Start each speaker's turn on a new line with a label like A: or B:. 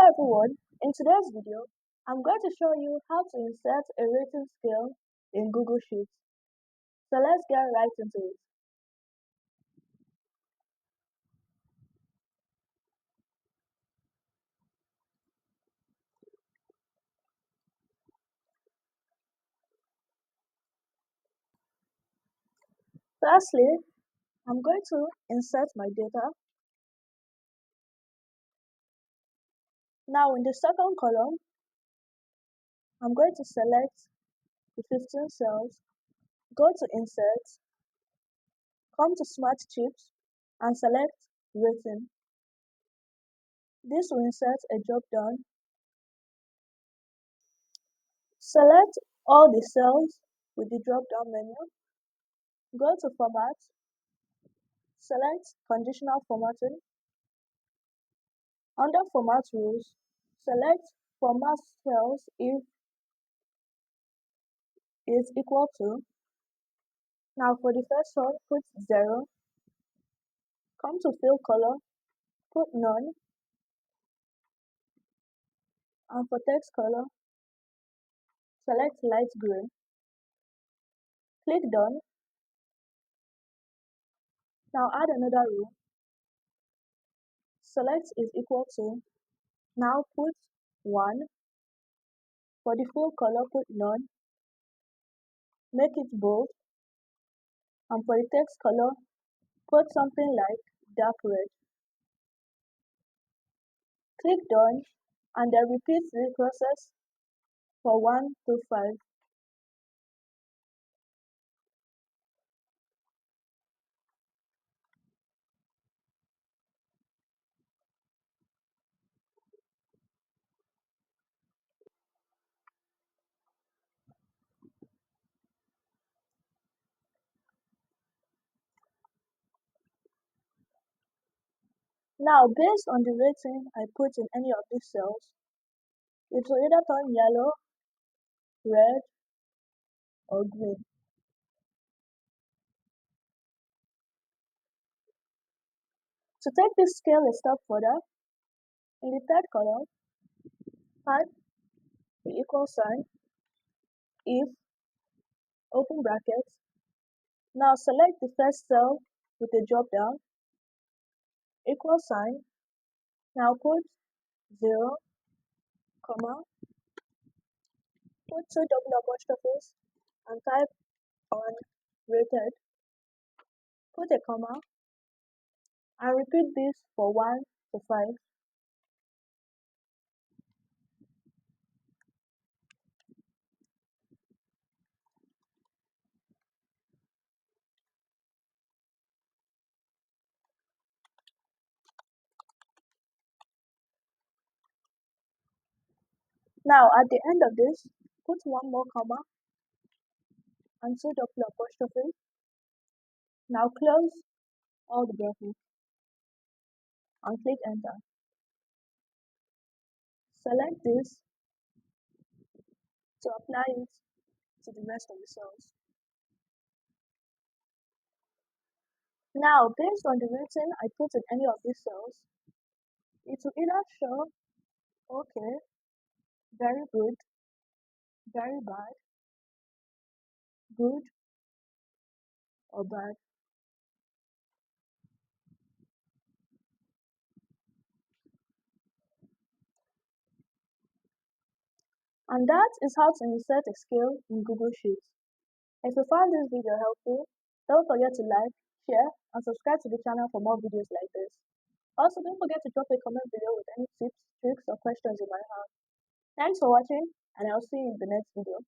A: everyone, in today's video, I'm going to show you how to insert a rating scale in Google Sheets. So let's get right into it. Firstly, I'm going to insert my data. Now in the second column, I'm going to select the 15 cells, go to Insert, come to Smart Chips, and select Rating. This will insert a drop-down. Select all the cells with the drop-down menu, go to Format, select Conditional Formatting. Under Format Rules, select Format Cells if is equal to. Now for the first one, put 0. Come to Fill Color, put None. And for text color, select Light Gray. Click Done. Now add another rule. Select is equal to. Now put 1. For the full color, put None. Make it bold. And for the text color, put something like dark red. Click Done, and then repeat the process for 1 to 5. Now, based on the rating I put in any of these cells, it will either turn yellow, red, or green. To take this scale a step further, in the third column, type the equal sign, if, open brackets. Now select the first cell with a drop down, equal sign. Now put 0, comma, put 2 double apostrophes, and type on rated. Put a comma, and repeat this for 1 to 5. Now at the end of this, put one more comma and 2 double apostrophes. Now close all the brackets and click enter. Select this to apply it to the rest of the cells. Now, based on the rating I put in any of these cells, it will either show okay, very good, very bad, good, or bad. And that is how to insert a scale in Google Sheets. If you found this video helpful, don't forget to like, share, and subscribe to the channel for more videos like this. Also, don't forget to drop a comment below with any tips, tricks, or questions you might have. Thanks for watching, and I'll see you in the next video.